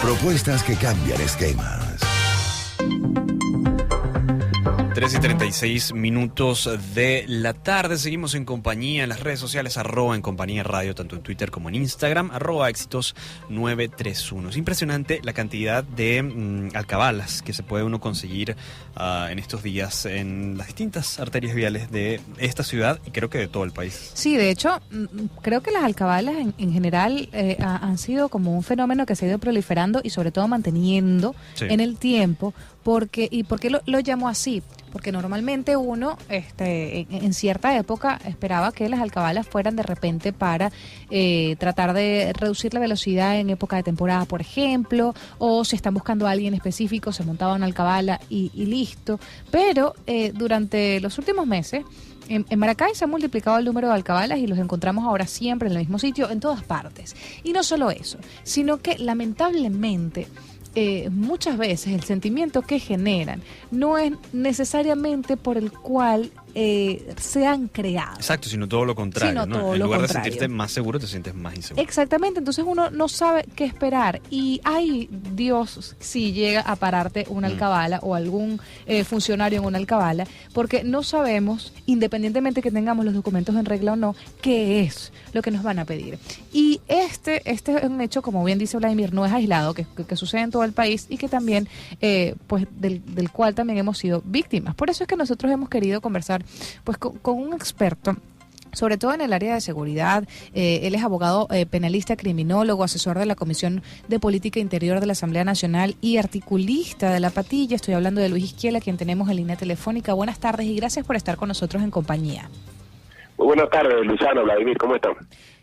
Propuestas que cambian esquemas. 3:36 de la tarde. Seguimos en compañía en las redes sociales, @en compañía radio, tanto en Twitter como en Instagram, @éxitos 931. Es impresionante la cantidad de alcabalas que se puede uno conseguir en estos días en las distintas arterias viales de esta ciudad y creo que de todo el país. Sí, de hecho, creo que las alcabalas en general han sido como un fenómeno que se ha ido proliferando y sobre todo manteniendo en el tiempo. ¿Por qué lo llamo así? Porque normalmente uno en cierta época esperaba que las alcabalas fueran de repente para tratar de reducir la velocidad en época de temporada, por ejemplo, o si están buscando a alguien específico, se montaba una alcabala y listo. Pero durante los últimos meses, en Maracay se ha multiplicado el número de alcabalas y los encontramos ahora siempre en el mismo sitio, en todas partes. Y no solo eso, sino que lamentablemente muchas veces el sentimiento que generan no es necesariamente por el cual se han creado. Exacto, sino todo lo contrario, ¿no? En lugar de sentirte más seguro, te sientes más inseguro. Exactamente, entonces uno no sabe qué esperar y ay, Dios, si llega a pararte una alcabala o algún funcionario en una alcabala, porque no sabemos, independientemente que tengamos los documentos en regla o no, qué es lo que nos van a pedir. Y este es un hecho, como bien dice Vladimir, no es aislado, que sucede en todo el país y que también, pues del cual también hemos sido víctimas. Por eso es que nosotros hemos querido conversar pues con un experto, sobre todo en el área de seguridad. Él es abogado penalista, criminólogo, asesor de la Comisión de Política Interior de la Asamblea Nacional y articulista de La Patilla. Estoy hablando de Luis Isquiela, quien tenemos en línea telefónica. Buenas tardes y gracias por estar con nosotros en compañía. Muy buenas tardes, Luciano, Vladimir, ¿cómo están?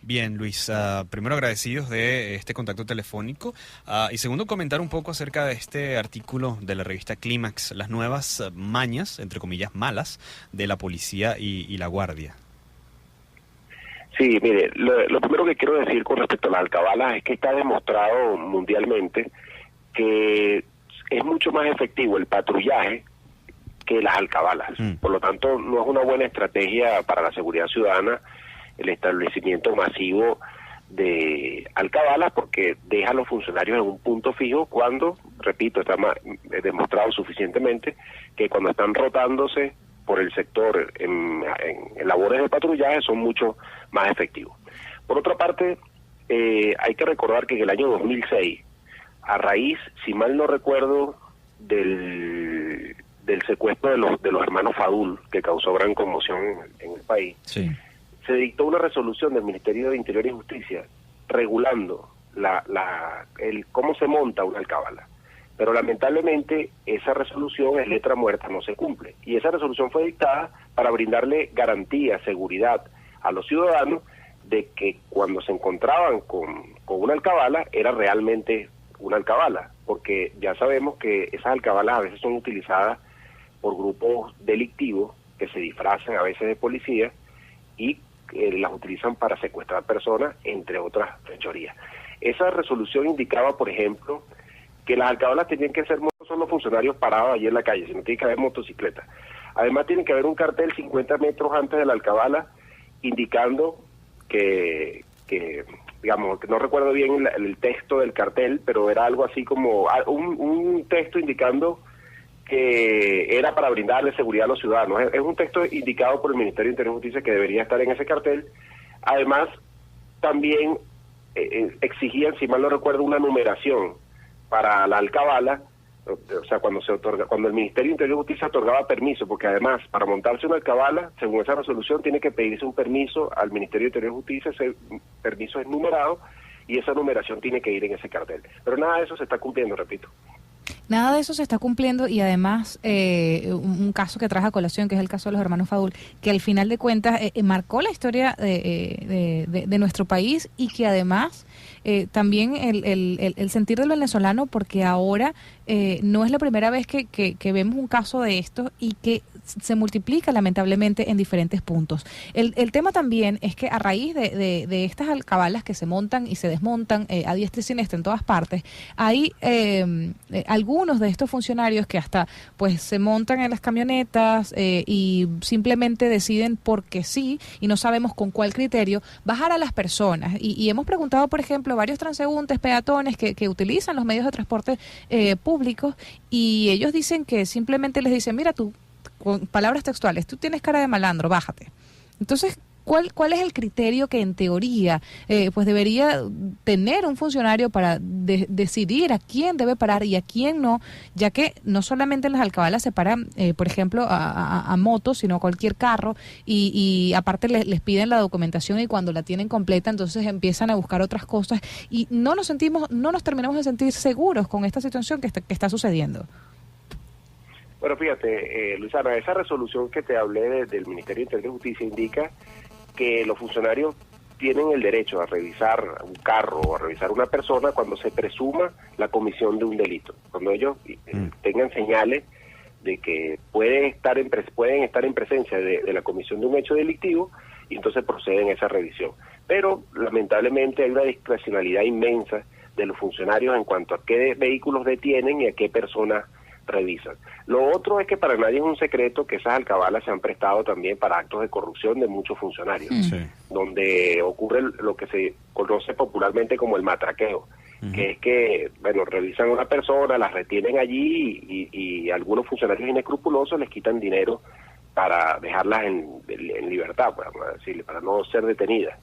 Bien, Luis, primero agradecidos de este contacto telefónico y segundo comentar un poco acerca de este artículo de la revista Clímax, las nuevas mañas, entre comillas malas, de la policía y la guardia. Sí, mire, lo primero que quiero decir con respecto a las alcabalas es que está demostrado mundialmente que es mucho más efectivo el patrullaje que las alcabalas. Por lo tanto, no es una buena estrategia para la seguridad ciudadana el establecimiento masivo de alcabalas porque deja a los funcionarios en un punto fijo cuando, repito, está demostrado suficientemente que cuando están rotándose por el sector en labores de patrullaje son mucho más efectivos. Por otra parte, hay que recordar que en el año 2006, a raíz, si mal no recuerdo, del secuestro de los hermanos Fadul, que causó gran conmoción en el país, se dictó una resolución del Ministerio de Interior y Justicia regulando el cómo se monta una alcabala. Pero lamentablemente esa resolución es letra muerta, no se cumple. Y esa resolución fue dictada para brindarle garantía, seguridad a los ciudadanos de que cuando se encontraban con una alcabala era realmente una alcabala, porque ya sabemos que esas alcabalas a veces son utilizadas por grupos delictivos que se disfrazan a veces de policía y las utilizan para secuestrar personas, entre otras fechorías. Esa resolución indicaba, por ejemplo, que las alcabalas tenían que ser no solo funcionarios parados allí en la calle, sino tiene que haber motocicletas. Además tiene que haber un cartel 50 metros antes de la alcabala indicando que digamos, que no recuerdo bien el texto del cartel, pero era algo así como un texto indicando que era para brindarle seguridad a los ciudadanos. Es un texto indicado por el Ministerio de Interior y Justicia que debería estar en ese cartel. Además, también exigían, si mal no recuerdo, una numeración para la alcabala, o sea, cuando el Ministerio de Interior y Justicia otorgaba permiso, porque además, para montarse una alcabala, según esa resolución, tiene que pedirse un permiso al Ministerio de Interior y Justicia, ese permiso es numerado, y esa numeración tiene que ir en ese cartel. Pero nada de eso se está cumpliendo, repito. Nada de eso se está cumpliendo y además un caso que traje a colación, que es el caso de los hermanos Fadul, que al final de cuentas marcó la historia de nuestro país y que además también el sentir del venezolano, porque ahora no es la primera vez que vemos un caso de esto y que se multiplica lamentablemente en diferentes puntos. El tema también es que a raíz de estas alcabalas que se montan y se desmontan a diestra y siniestra en todas partes, hay algunos de estos funcionarios que hasta pues se montan en las camionetas y simplemente deciden porque sí, y no sabemos con cuál criterio, bajar a las personas. Y hemos preguntado, por ejemplo, varios transeúntes, peatones que utilizan los medios de transporte públicos, y ellos dicen que simplemente les dicen, mira tú, con palabras textuales, tú tienes cara de malandro, bájate. Entonces, ¿cuál es el criterio que en teoría pues debería tener un funcionario para decidir a quién debe parar y a quién no, ya que no solamente en las alcabalas se paran, por ejemplo, a motos, sino a cualquier carro, y aparte les piden la documentación, y cuando la tienen completa entonces empiezan a buscar otras cosas, y no nos terminamos de sentir seguros con esta situación que está sucediendo? Bueno, fíjate, Luisana, esa resolución que te hablé del Ministerio de Interior y Justicia indica que los funcionarios tienen el derecho a revisar un carro o a revisar una persona cuando se presuma la comisión de un delito, cuando ellos tengan señales de que pueden estar en presencia de la comisión de un hecho delictivo, y entonces proceden a esa revisión. Pero lamentablemente hay una discrecionalidad inmensa de los funcionarios en cuanto a qué vehículos detienen y a qué personas revisan. Lo otro es que para nadie es un secreto que esas alcabalas se han prestado también para actos de corrupción de muchos funcionarios, donde ocurre lo que se conoce popularmente como el matraqueo, que es que, bueno, revisan a una persona, las retienen allí y algunos funcionarios inescrupulosos les quitan dinero para dejarlas en libertad, vamos a decirle, para no ser detenidas.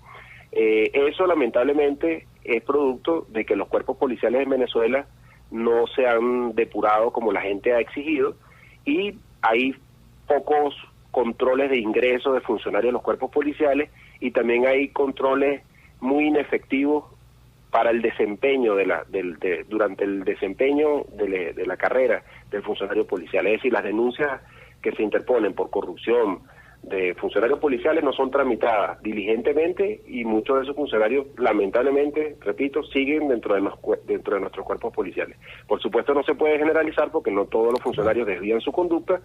Eso lamentablemente es producto de que los cuerpos policiales en Venezuela no se han depurado como la gente ha exigido, y hay pocos controles de ingreso de funcionarios de los cuerpos policiales, y también hay controles muy inefectivos para el desempeño durante el desempeño de la carrera del funcionario policial. Es decir, las denuncias que se interponen por corrupción de funcionarios policiales no son tramitadas diligentemente, y muchos de esos funcionarios, lamentablemente, repito, siguen dentro de nuestros cuerpos policiales. Por supuesto, no se puede generalizar porque no todos los funcionarios desvían su conducta,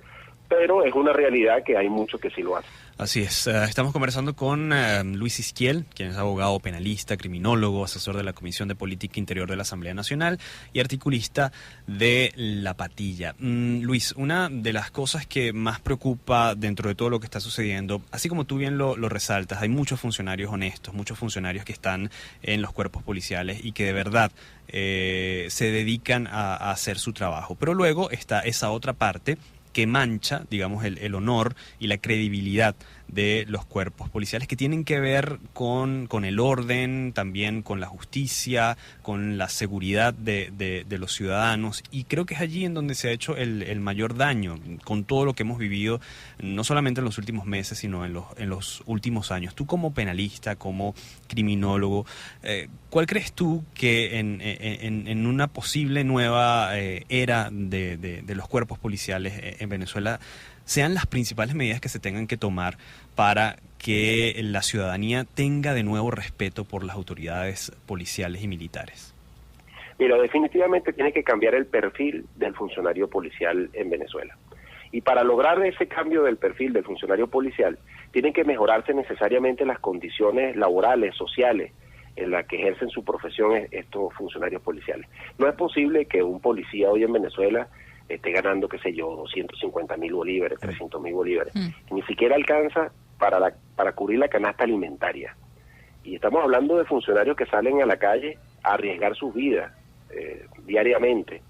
pero es una realidad que hay muchos que sí lo hacen. Así es. Estamos conversando con Luis Izquiel, quien es abogado penalista, criminólogo, asesor de la Comisión de Política Interior de la Asamblea Nacional y articulista de La Patilla. Luis, una de las cosas que más preocupa dentro de todo lo que está sucediendo, así como tú bien lo resaltas, hay muchos funcionarios honestos, muchos funcionarios que están en los cuerpos policiales y que de verdad se dedican a hacer su trabajo. Pero luego está esa otra parte que mancha, digamos, el honor y la credibilidad de los cuerpos policiales, que tienen que ver con el orden, también con la justicia, con la seguridad de los ciudadanos, y creo que es allí en donde se ha hecho el mayor daño, con todo lo que hemos vivido, no solamente en los últimos meses, sino en los últimos años. Tú como penalista, como criminólogo, ¿cuál crees tú que en una posible nueva era de los cuerpos policiales en Venezuela sean las principales medidas que se tengan que tomar para que la ciudadanía tenga de nuevo respeto por las autoridades policiales y militares? Mira, definitivamente tiene que cambiar el perfil del funcionario policial en Venezuela. Y para lograr ese cambio del perfil del funcionario policial, tienen que mejorarse necesariamente las condiciones laborales, sociales, en las que ejercen su profesión estos funcionarios policiales. No es posible que un policía hoy en Venezuela esté ganando, qué sé yo, 250.000 bolívares, 300.000 bolívares. Ni siquiera alcanza para cubrir la canasta alimentaria. Y estamos hablando de funcionarios que salen a la calle a arriesgar sus vidas diariamente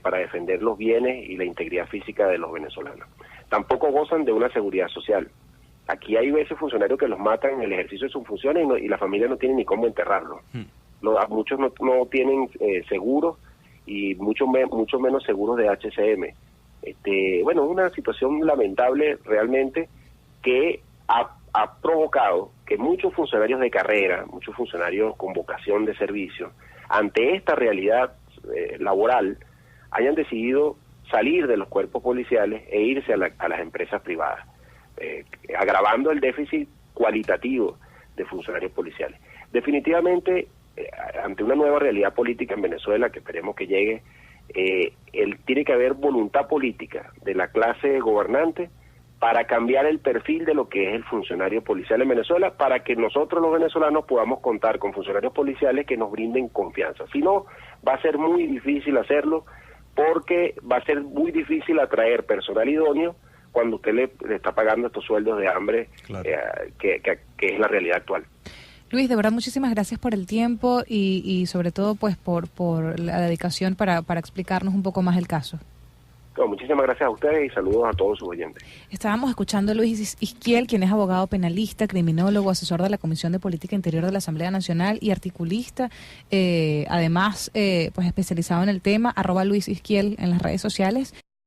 para defender los bienes y la integridad física de los venezolanos. Tampoco gozan de una seguridad social. Aquí hay veces funcionarios que los matan en el ejercicio de sus funciones y la familia no tiene ni cómo enterrarlos. Muchos no tienen seguros, y mucho menos seguros de HCM. Bueno, una situación lamentable realmente que ha provocado que muchos funcionarios de carrera, muchos funcionarios con vocación de servicio, ante esta realidad laboral, hayan decidido salir de los cuerpos policiales e irse a las empresas privadas, agravando el déficit cualitativo de funcionarios policiales. Definitivamente, ante una nueva realidad política en Venezuela, que esperemos que llegue, tiene que haber voluntad política de la clase gobernante para cambiar el perfil de lo que es el funcionario policial en Venezuela, para que nosotros los venezolanos podamos contar con funcionarios policiales que nos brinden confianza. Si no, va a ser muy difícil hacerlo, porque va a ser muy difícil atraer personal idóneo cuando usted le está pagando estos sueldos de hambre, claro, que es la realidad actual. Luis, de verdad, muchísimas gracias por el tiempo y sobre todo pues por la dedicación para explicarnos un poco más el caso. Bueno, muchísimas gracias a ustedes y saludos a todos sus oyentes. Estábamos escuchando a Luis Isquiel, quien es abogado penalista, criminólogo, asesor de la Comisión de Política Interior de la Asamblea Nacional y articulista, además pues especializado en el tema, @Luis Isquiel en las redes sociales.